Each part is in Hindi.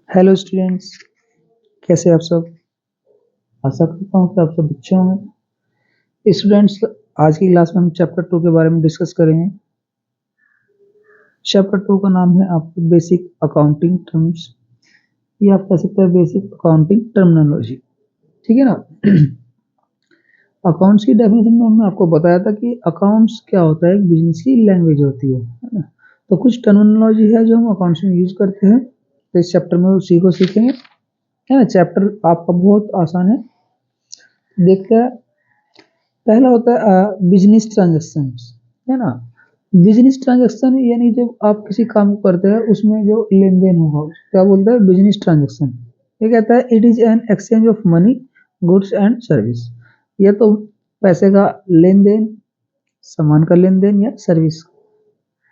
हेलो स्टूडेंट्स, कैसे आप सब। आशा करता हूँ कि आप सब अच्छे होंगे। स्टूडेंट्स, आज की क्लास में हम चैप्टर 2 के बारे में डिस्कस करेंगे। चैप्टर 2 का नाम है आपको बेसिक अकाउंटिंग टर्म्स, ये आप कह सकते हैं बेसिक अकाउंटिंग टर्मिनोलॉजी। ठीक है ना। अकाउंट्स की डेफिनेशन में हमने आपको बताया था कि अकाउंट्स क्या होता है, एक बिजनेस की लैंग्वेज होती है ना। तो कुछ टर्मिनोलॉजी है जो हम अकाउंट्स में यूज करते हैं, तो इस चैप्टर में उसी को सीखेंगे, है ना। चैप्टर आपका बहुत आसान है। देखते हैं, पहला होता है बिजनेस ट्रांजेक्शन, है ना। बिजनेस ट्रांजेक्शन यानी जब आप किसी काम को करते हैं उसमें जो लेन देन होगा क्या बोलते हैं, बिजनेस ट्रांजेक्शन। ये कहता है it is an exchange of money, goods and service. ये तो पैसे का लेन देन, सामान का लेन देन या सर्विस।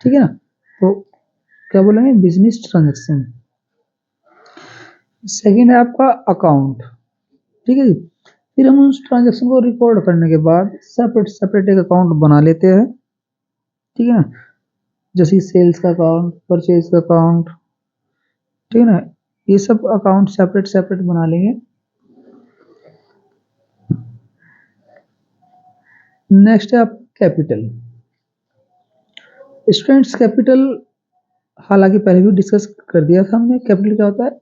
ठीक है ना। तो क्या बोलेंगे, बिजनेस ट्रांजेक्शन। सेकेंड है आपका अकाउंट। ठीक है जी। फिर हम उस ट्रांजेक्शन को रिकॉर्ड करने के बाद सेपरेट सेपरेट एक अकाउंट बना लेते हैं। ठीक है ना। जैसे सेल्स का अकाउंट, परचेज का अकाउंट, ठीक है ना। ये सब अकाउंट सेपरेट सेपरेट बना लेंगे। नेक्स्ट है आप कैपिटल। स्टूडेंट्स, कैपिटल हालांकि पहले भी डिस्कस कर दिया था हमने। कैपिटल क्या होता है,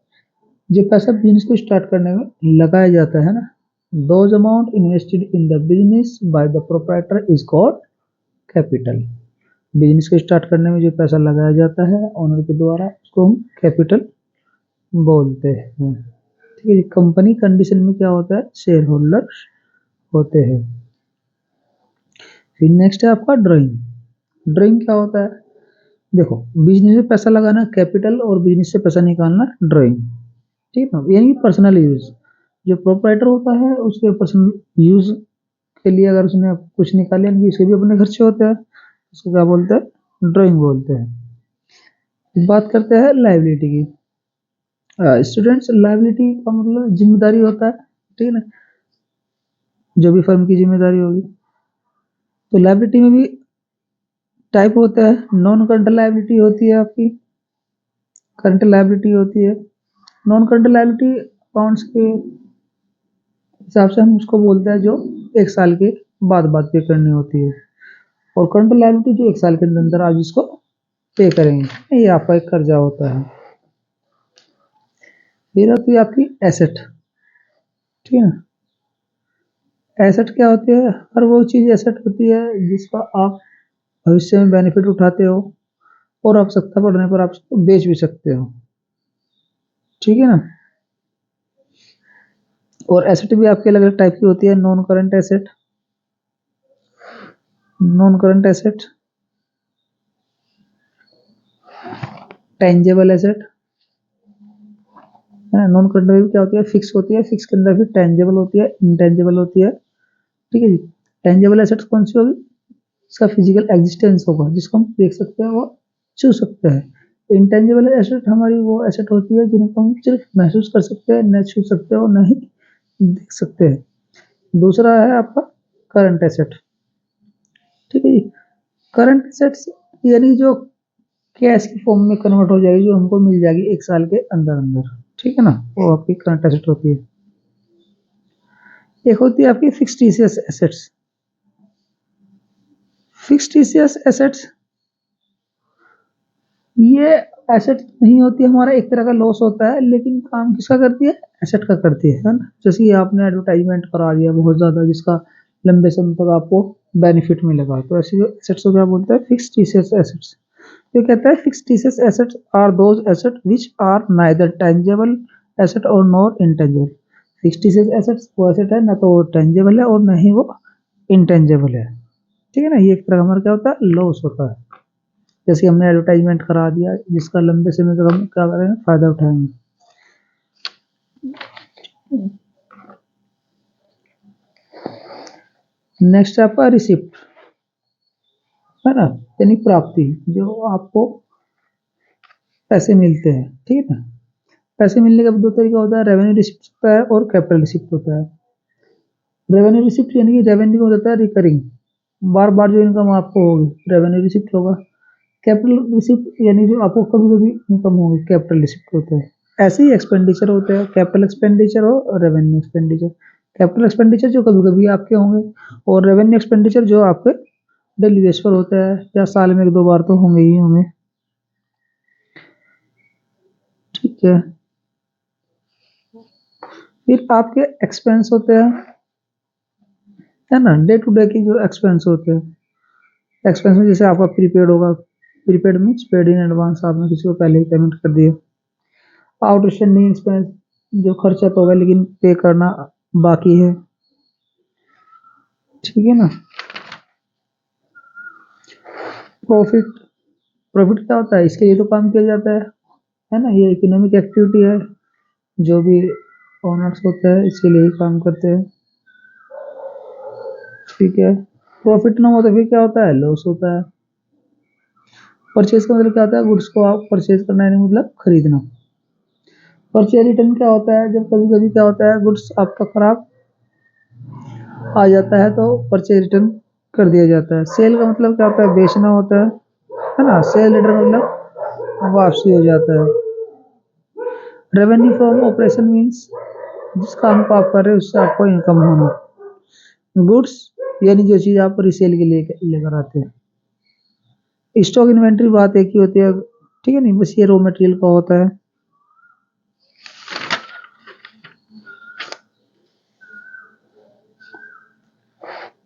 जो पैसा बिजनेस को स्टार्ट करने में लगाया जाता है ना। Those amount invested in the business by the proprietor is called capital. Business को स्टार्ट करने में जो पैसा लगाया जाता है ओनर के द्वारा, उसको हम कैपिटल बोलते हैं। ठीक है। कंपनी कंडीशन में क्या होता है, शेयर होल्डर होते हैं। फिर नेक्स्ट है आपका ड्राइंग। ड्राइंग क्या होता है, देखो बिजनेस में पैसा लगाना कैपिटल और बिजनेस से पैसा निकालना ड्राइंग। ठीक है ना। यानी पर्सनल यूज, जो प्रोप्राइटर होता है उसके पर्सनल यूज के लिए अगर उसने कुछ निकाले, यानी उसके भी अपने खर्चे होते हैं, उसको क्या बोलते हैं, ड्राइंग बोलते हैं। बात करते हैं लाइबिलिटी की। स्टूडेंट्स, लाइबिलिटी का मतलब जिम्मेदारी होता है। ठीक है ना, जो भी फर्म की जिम्मेदारी होगी। तो लाइबिलिटी में भी टाइप होता है। नॉन करंट लाइबिलिटी होती है आपकी, करंट लाइबिलिटी होती है। नॉन करंट लाइबिलिटी अकाउंट्स के हिसाब से हम उसको बोलते हैं जो एक साल के बाद बाद पे करनी होती है। और करंट लाइबिलिटी जो एक साल के अंदर आप जिसको पे करेंगे, ये आपका एक कर्जा होता है। फिर होती है आपकी एसेट। ठीक है ना। एसेट क्या होती है, हर वो चीज एसेट होती है जिसका आप भविष्य में बेनिफिट उठाते हो और आवश्यकता पड़ने पर आप उसको बेच भी सकते हो। ठीक है ना। और एसेट भी आपके अलग अलग टाइप की होती है। Non current asset, non current asset, tangible asset, है ना। नॉन करंट में क्या होती है, फिक्स होती है, फिक्स के अंदर भी टेंजेबल होती है, इंटेंजेबल होती है। ठीक है जी। टेंजेबल एसेट कौन सी होगी, इसका फिजिकल एग्जिस्टेंस होगा जिसको हम देख सकते हैं, वो छू सकते हैं। इंटेंजिबल एसेट हमारी वो एसेट होती है जिनको हम सिर्फ महसूस कर सकते हैं, न छू सकते हो न ही देख सकते हैं। दूसरा है आपका करंट एसेट। ठीक है जी। करंट एसेट्स यानी जो कैश की फॉर्म में कन्वर्ट हो जाएगी, जो हमको मिल जाएगी एक साल के अंदर अंदर। ठीक है ना, वो आपकी करंट एसेट होती है। एक होती है आपकी fixed TCS assets. Fixed TCS assets ये एसेट नहीं होती, हमारा एक तरह का लॉस होता है, लेकिन काम किसका करती है, एसेट का करती है ना। जैसे कि आपने एडवर्टाइजमेंट करा दिया बहुत ज्यादा, जिसका लंबे समय तक आपको बेनिफिट मिलेगा, तो ऐसे एसेट्स को क्या बोलते हैं, फिक्स्ड टीसीएस एसेट्स। ये कहता है fixed TCS assets are those asset which are neither tangible asset और nor intangible. Fixed TCS assets वो एसेट है, ना तो वो टेंजेबल है और ना ही वो इंटेंजेबल है। ठीक है ना। ये एक तरह का हमारा क्या होता है, लॉस होता है। जैसे हमने एडवर्टाइजमेंट करा दिया, जिसका लंबे समय तक हम क्या करेंगे, फायदा उठाएंगे। नेक्स्ट है आपका रिसिप्ट, है ना, यानी प्राप्ति, जो आपको पैसे मिलते हैं। ठीक है ना। पैसे मिलने का दो तरीका होता है, रेवेन्यू रिसिप्ट होता है और कैपिटल रिसिप्ट होता है। रेवेन्यू रिसिप्ट यानी कि रेवेन्यू हो जाता है रिकरिंग, बार बार जो इनकम आपको होगी रेवेन्यू रिसिप्ट होगा। कैपिटल रिसिप्ट यानी जो आपको कभी कभी इनकम होगी, कैपिटल रिसिप्ट होता है। ऐसे ही एक्सपेंडिचर होते हैं, कैपिटल एक्सपेंडिचर और रेवेन्यू एक्सपेंडिचर। कैपिटल एक्सपेंडिचर जो कभी कभी आपके होंगे, और रेवेन्यू एक्सपेंडिचर जो आपके डेली बेस पर होता है, या साल में 1-2 बार तो होंगे ही होंगे। ठीक फिर आपके एक्सपेंस होते हैं, है ना, डे टू डे की जो एक्सपेंस होते हैं। एक्सपेंस में जैसे आपका प्रीपेड होगा, prepaid means paid in advance, आपने किसी को पहले ही पेमेंट कर दिया। आउटस्टैंडिंग एक्सपेंस, जो खर्चा तो होगा लेकिन पे करना बाकी है। ठीक है ना। प्रॉफिट, प्रॉफिट क्या होता है, इसके लिए तो काम किया जाता है ना, ये इकोनॉमिक एक्टिविटी है, जो भी ओनर्स होते हैं इसके लिए ही काम करते हैं। ठीक है। प्रॉफिट ना हो तो फिर क्या होता है, लॉस होता है। परचेज का मतलब क्या होता है, गुड्स को आप परचेज करना, यानी मतलब खरीदना। परचेज रिटर्न क्या होता है, जब कभी कभी क्या होता है, गुड्स आपका खराब आ जाता है तो परचेज रिटर्न कर दिया जाता है। सेल का मतलब क्या होता है, बेचना होता है ना। सेल रिटर्न मतलब वापसी हो जाता है। रेवेन्यू फ्रॉम ऑपरेशन मीन्स जिस काम को आप कर रहे हो उससे आपको इनकम होना। गुड्स यानी जो चीज आप रिसेल के लिए लेकर आते हैं। स्टॉक इन्वेंट्री बात एक ही होती है, ठीक है नहीं, बस ये रॉ मटेरियल का होता है।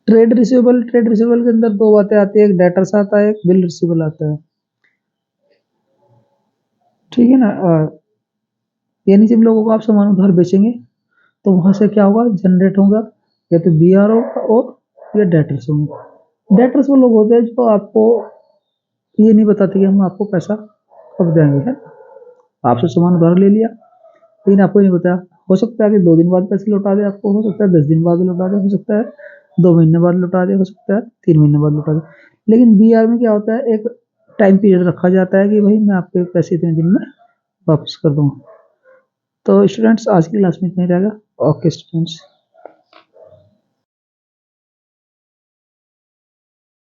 ट्रेड रिसीवेबल, ट्रेड रिसीवेबल के अंदर दो बातें आती है, एक डेटर्स आता है, एक बिल रिसीवेबल आता है। ठीक है ना। यानी जब लोगों को आप सामान उधार बेचेंगे तो वहां से क्या होगा, जनरेट होगा या तो बीआर होगा और या डेटर्स होंगे। डेटर्स वो लोग होते हैं जो आपको ये नहीं बताते कि हम आपको पैसा कब देंगे, है। आपसे सामान उधार ले लिया लेकिन आपको नहीं बताया, हो सकता है कि 2 दिन बाद पैसे लौटा दे आपको, हो सकता है 10 दिन बाद लौटा दे, हो सकता है 2 महीने बाद लौटा दे, हो सकता है 3 महीने बाद लौटा दे। लेकिन बीआर में क्या होता है, एक टाइम पीरियड रखा जाता है कि भाई मैं आपके पैसे इतने दिन में वापस कर दूंगा। तो स्टूडेंट्स आज की क्लास में इतना ही रहेगा। Okay students.